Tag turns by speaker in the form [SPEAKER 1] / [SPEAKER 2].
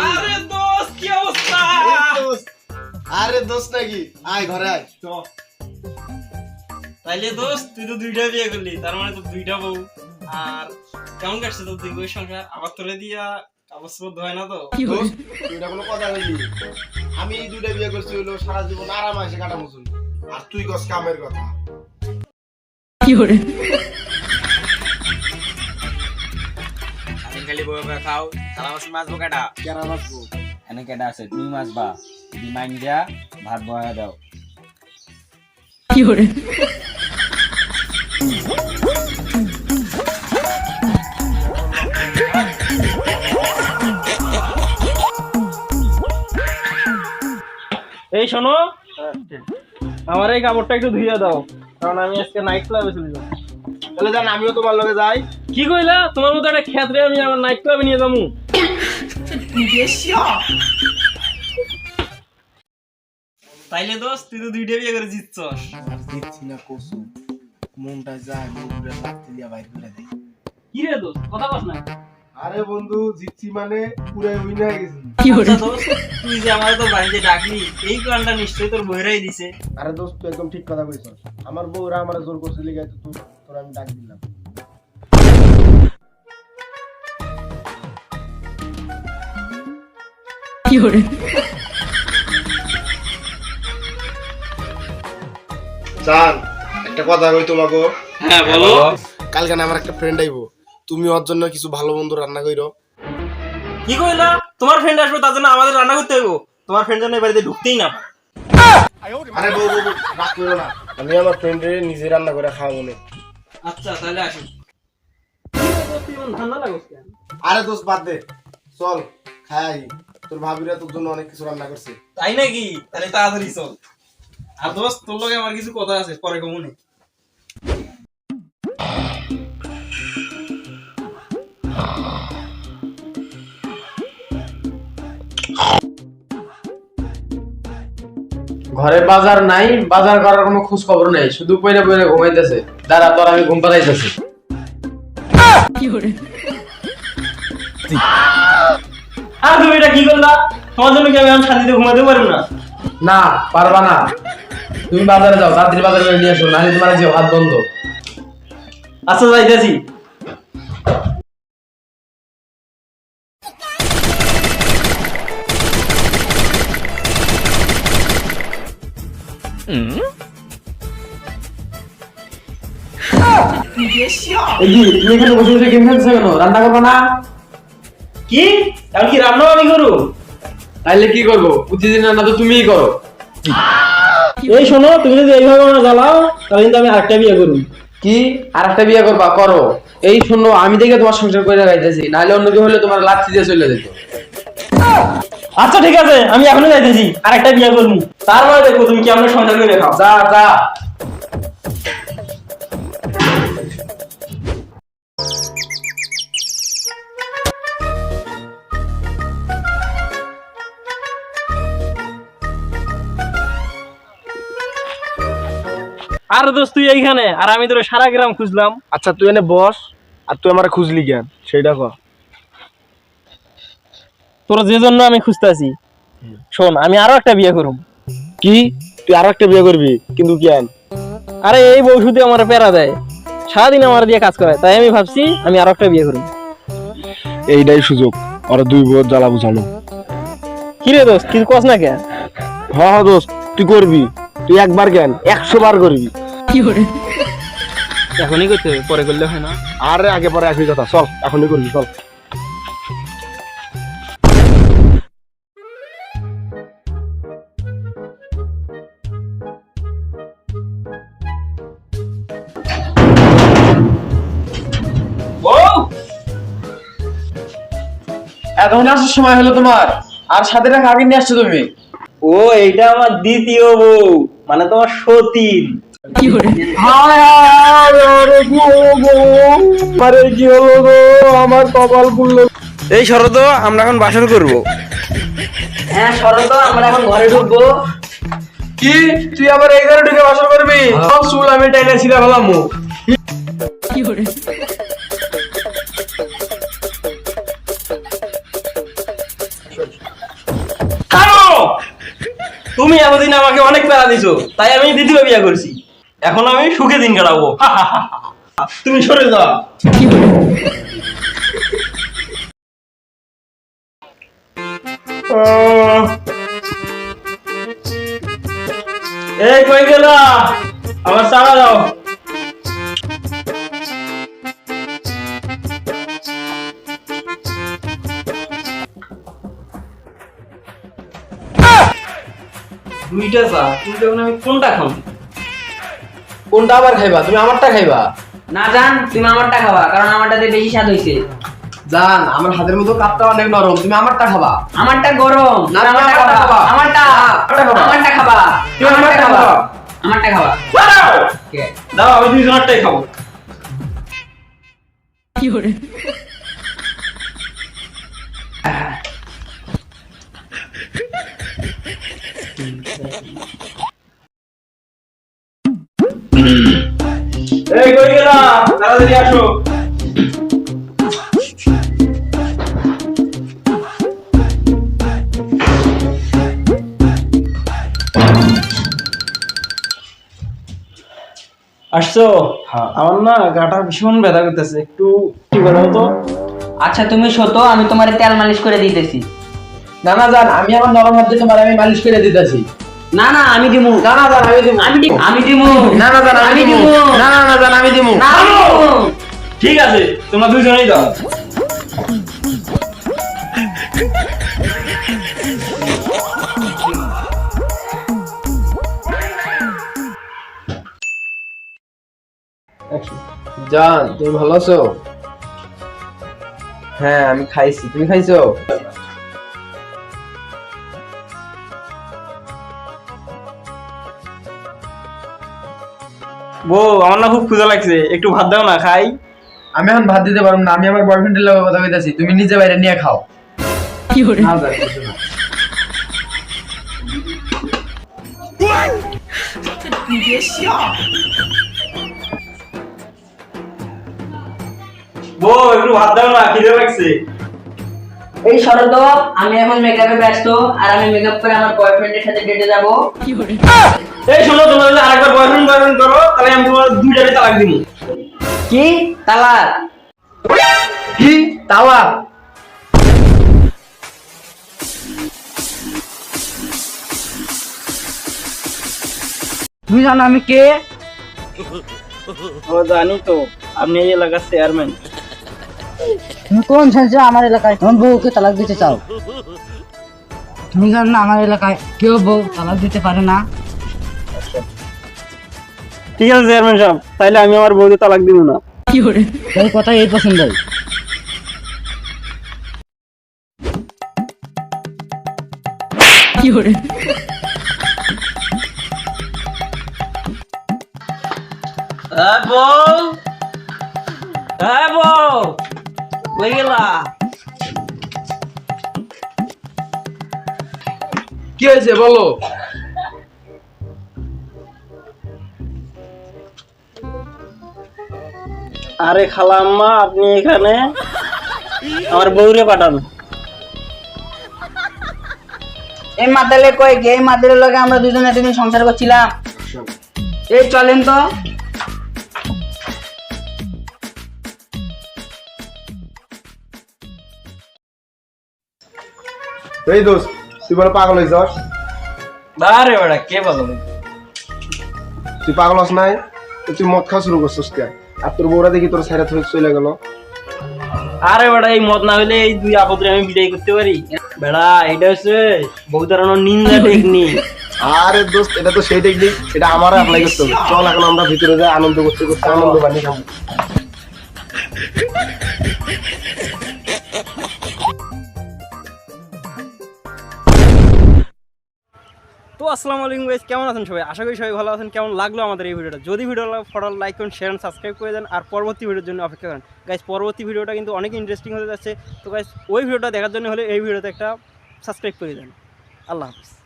[SPEAKER 1] আরে দোস্ত কি অবস্থা?
[SPEAKER 2] আরে দোস্ত নাকি, আয় ঘরে আয়।
[SPEAKER 1] তাইলে দোস্ত তুই তো দুইটা বিয়ে করলি, তার মানে তো দুইটা বউ। আর কেমন কাটছে তোর দুই বউয়ের সংসার? আবার তোরে দিয়া কাগজপত্র হয় না তো?
[SPEAKER 2] দোস্ত তুই এটা কোনো কথা বললি? আমি দুইটা বিয়ে করছি হলো সারা জীবন আরামাসে কাটাবো শুনি, আর তুই কস কামের কথা।
[SPEAKER 3] খালি বউ খাও, সারা মাছ মাছবো কেটা?
[SPEAKER 2] কেরা মাসবো?
[SPEAKER 3] এনে কেটা আছে, তুমি মাছবা। ডিমাইন দিয়া ভাত বয়া দাও।
[SPEAKER 1] এই শোনো, আমার এই কাপড়টা একটু ধুইয়া দাও, কারণ আমি আজকে নাইট ক্লাবে চলে যাবো।
[SPEAKER 2] তাহলে জান আমিও তোমার লগে যাই।
[SPEAKER 1] কি কইলা? তোমার মতো একটা ক্ষেত্রে আমি আমার নাইট ক্লাবে নিয়ে যাবো? তাইলে দোস্ত তুই তো দুইটা বিয়ে করে জিতছস।
[SPEAKER 2] আর দেখছি না কসু, মনটা যায় মুখটা লাগতে দিয়া বাইর করে দেই।
[SPEAKER 1] কি রে দোস্ত, কথা বল না।
[SPEAKER 2] আরে বন্ধু, জিতছি মানে পুরো উইন হয়ে গেছি।
[SPEAKER 1] আচ্ছা দোস্ত, তুই যে আমারে তো বাড়িতে ডাকলি, এই কারণটা নিশ্চয়ই তোর বইরাই দিছে।
[SPEAKER 2] আরে দোস্ত তুই একদম ঠিক কথা কইছস। আমার বউরা আমারে জোর করছে লিগাই তো তোর আমি ডাক দিলাম। জান একটা কথা কই তোমাকে।
[SPEAKER 1] হ্যাঁ বলো।
[SPEAKER 2] কালকে না আমার একটা ফ্রেন্ড আইবো, তুমি ওর জন্য কিছু ভালো মন্দ রান্না কইরো।
[SPEAKER 1] কি কইলা? তোমার ফ্রেন্ড আসবে তার জন্য আমাদের রান্না করতে হইব? তোমার ফ্রেন্ড যেন এই বাড়িতে ঢুকতেই না।
[SPEAKER 2] আরে বউ বউ রাগ করো না, আমি আমার ফ্রেন্ডে নিজে রান্না করে খাওয়া মনে।
[SPEAKER 1] আচ্ছা তাহলে আসি। ঠান্ডা লাগছে কেন?
[SPEAKER 2] আরে দোস্ত বাদ দে, চল খাই। তোর ভাবিরা তোর জন্য অনেক কিছু রান্না করছে।
[SPEAKER 1] তাই নাকি? তাহলে তাড়াতাড়ি চল। আর দোস্ত তোর লগে আমার কিছু কথা আছে, পরে কমুনি।
[SPEAKER 4] ঘরে বাজার নাই, বাজার করার কোনো খোঁজ খবর নেই, শুধু পয়রা পয়রা ঘুমাইতেছে। দাঁড়া তোর আমি ঘুম পাড়াইতেছি।
[SPEAKER 1] আর তুমি এটা কি করলা? তোমার জন্য কি আমি শান্তিতে ঘুমাতে পারবো না?
[SPEAKER 4] না পারবা না, তুমি বাজারে যাও, তাড়াতাড়ি বাজার করে নিয়ে আসো, নাহলে তোমার যে হাত বন্ধ।
[SPEAKER 1] আচ্ছা যাইতেছি।
[SPEAKER 4] এই কি তুমি এখানে বসে বসে গেম খেলছো কেন? রান্না করবো না?
[SPEAKER 1] কি আমি কি রান্না আমি করু?
[SPEAKER 4] তাইলে কি করবো? প্রতিদিন রান্না তো তুমিই করো।
[SPEAKER 1] এই শোনো, তুমি যদি এইভাবে আমার জ্বালাও তাহলে কিন্তু আমি আরেকটা বিয়ে করব।
[SPEAKER 4] কি আর একটা বিয়ে করবা? করো। এই শোনো, আমি দেখে তোমার সংসার করে গাইতেছি, নাহলে অন্য কেউ হলে তোমার লাথি দিয়ে চলে যেত।
[SPEAKER 1] আচ্ছা ঠিক আছে, আমি এখনই যাইতেছি, আরেকটা বিয়ে করবো। তারপরে দেখো তুমি কি আমরা সংসার করে খাও।
[SPEAKER 4] যা যা।
[SPEAKER 1] আর দোস্ত তুই এইখানে, আর আমি তোর সারা গ্রাম খুঁজলাম।
[SPEAKER 2] আচ্ছা তুই এনে বস, আর তুই আমার খুঁজলি কেন সেইটা কর।
[SPEAKER 1] তোর যে জন্য আমি খুঁজতেছি, শোন আমি আরো একটা বিয়ে করব।
[SPEAKER 2] কি তুই আরো একটা বিয়ে করবি? কিন্তু কেন?
[SPEAKER 1] আরে এই বউ শুধু আমার প্যারা দেয়, সারাদিন আমার দিয়ে কাজ করে, তাই আমি ভাবছি আমি আরো একটা বিয়ে করব।
[SPEAKER 2] এইটাই সুযোগ, ওরা দুই বউ জ্বালা বুঝানো।
[SPEAKER 1] কি রে দোস্ত, কিছু কস না কেন?
[SPEAKER 2] হ্যাঁ দোস্ত তুই করবি, তুই একবার কেন 100 বার করবি।
[SPEAKER 1] এখনই করতে হবে, পরে করলে হয় না?
[SPEAKER 2] আরে আগে পরে একই কথা, চল এখনই করবি চল।
[SPEAKER 4] এতক্ষণ আসার সময় হলো তোমার, আর সাথে রাখা আগে নিয়ে আসছো তুমি।
[SPEAKER 1] ও এইটা আমার দ্বিতীয় বউ, মানে তোমার সতীন।
[SPEAKER 2] আমার কপাল পুড়লো।
[SPEAKER 3] এই শরৎ, আমরা এখন বাসর করব।
[SPEAKER 1] হ্যাঁ শরৎ, আমরা এখন ঘরে ঢুকবো।
[SPEAKER 4] কি তুই আবার এই ঘরে ঢুকে বাসর করবি? সব চুল আমি টাইনা ছিলা বললাম
[SPEAKER 1] থামো! তুমি এতদিন আমাকে অনেক প্যারা দিছো, তাই আমি দ্বিতীয় বিয়ে করছি। এখন আমি সুখে দিন কাটাবো। তুমি সরে যাও। এই কই গেলা? আমার চালা দাও। দুইটা চা, কিন্তু এখন আমি কোনটা খাবো?
[SPEAKER 4] কোনটা আবার খাইবা? তুমি আমারটা খাইবা?
[SPEAKER 5] না জান, তুমি আমারটা খাবা, কারণ আমারটাতে বেশি স্বাদ হইছে।
[SPEAKER 4] জান, আমার হাতের মতো কাপটা অনেক নরম, তুমি আমারটা খাবা।
[SPEAKER 5] আমারটা গরম,
[SPEAKER 4] না,
[SPEAKER 5] তুমি আমারটা
[SPEAKER 4] আমারটা
[SPEAKER 5] খাবা।
[SPEAKER 4] খাবা।
[SPEAKER 5] আমারটা আমারটা খাবা,
[SPEAKER 4] তুমি আমারটা খাবা।
[SPEAKER 5] আমারটা খাবা।
[SPEAKER 1] দাও,
[SPEAKER 5] কে?
[SPEAKER 1] দাও, আমি দুইজনেরটাই খাবো। এই কই গেলা? তাড়াতাড়ি আসো। আসছো? আমার না গাটা ভীষণ ব্যথা করতেছে, একটু কি বলো তো?
[SPEAKER 5] আচ্ছা তুমি শোতো, আমি তোমার তেল মালিশ করে দিতেছি।
[SPEAKER 4] না না জান, আমি আমার নরম হাতে তোমার আমি মালিশ করে দিতেছি।
[SPEAKER 5] না না আমি দিমু।
[SPEAKER 4] না না জান, আমি দিমু।
[SPEAKER 5] আমি দিমু।
[SPEAKER 4] না না জান, আমি দিমু। না না না জান, আমি দিমু।
[SPEAKER 5] না, আমি দিমু।
[SPEAKER 1] ঠিক আছে, তোমরা দুইজনেই দাও।
[SPEAKER 4] জান, তুমি ভালো আছো? হ্যাঁ, আমি খাইছি, তুমি খাইছো?
[SPEAKER 1] বউ, আমার না খুব ক্ষুধা লাগছে, একটু ভাত দাও না, খাই।
[SPEAKER 4] আমি এখন ভাত দিতে পারবো না, আমি আমার বয়ফ্রেন্ডের লগে কথা কইতাছি, তুমি নিজে বাইরে নিয়ে খাও। না জান, কিছু না।
[SPEAKER 1] বউ, একটু ভাত দাও না, খিদে লাগছে।
[SPEAKER 5] এই শরত, আমি এখন মেকআপে ব্যস্ত, আর আমি মেকআপ করে আমার বয়ফ্রেন্ডের সাথে ডেটে যাব।
[SPEAKER 1] এই শোনো, তোমরা যদি আরেকবার বয়ফ্রেন্ড করো, তাহলে আমি তোমার দুইটারই তালাক দিব।
[SPEAKER 5] কি তালাক?
[SPEAKER 4] কি তালাক?
[SPEAKER 5] তুমি জানো আমি কে?
[SPEAKER 1] ও জানি তো, আপনি এই এলাকার চেয়ারম্যান।
[SPEAKER 5] তুমি কোন সেন্সে আমার এলাকায় আমার বউকে তালাক দিতে চাও? তুমি জানো না আমার এলাকায় কেউ বউ তালাক দিতে পারে না।
[SPEAKER 1] ঠিক আছে চেয়ারম্যান সাহেব, তাইলে আমি আমার বউকে তালাক দিব না।
[SPEAKER 5] এই কথা এই পছন্দ।
[SPEAKER 1] বউ, বউ, কই গেলা?
[SPEAKER 4] কি হয়েছে বলো?
[SPEAKER 1] আরে খালাম্মা, আপনি এখানে? আমার বউরে পাঠান।
[SPEAKER 5] এই মাতালে কয় কে? এই মাতালের লগে আমরা দুজন এতদিন সংসার করছিলাম। এই চলেন তো।
[SPEAKER 2] এই দোস্ত, তুই বলে পাগল হয়েছস?
[SPEAKER 1] আরে বেটা, কে পাগল?
[SPEAKER 2] তুই পাগল হস নাই? তো তুই মদ খাওয়া শুরু করছিস কে? আর তোর বউরা দেখি তোর সাইরা থেকে চলে গেল।
[SPEAKER 1] আরে বেটা, এই মদ না হইলে এই দুই আপদরে আমি বিদায় করতে পারি? বেটা, এটা হচ্ছে বউ তাড়ানোর নিন্দা টেকনিক।
[SPEAKER 2] আরে দোস্ত, এটা তো সেই টেকনিক, এটা আমারও অ্যাপ্লাই করতে হবে। চল এখন আমরা ভিতরে যাই, আনন্দ করতে করতে আনন্দ বানিয়ে খাবো।
[SPEAKER 1] তো আসসালামু আলাইকুম গাইস, কেমন আছেন সবাই? আশা করি সবাই ভালো আছেন। কেমন লাগলো আমাদের এই ভিডিওটা? যদি ভিডিওটা ফটো লাইক করুন, শেয়ার এন্ড সাবস্ক্রাইব করে দেন, আর পরবর্তী ভিডিওর জন্য অপেক্ষা করেন গাইস। পরবর্তী ভিডিওটা কিন্তু অনেক ইন্টারেস্টিং হতে যাচ্ছে। তো গাইস, ওই ভিডিওটা দেখার জন্য হলে এই ভিডিওতে একটা সাবস্ক্রাইব করে দেন। আল্লাহ হাফিজ।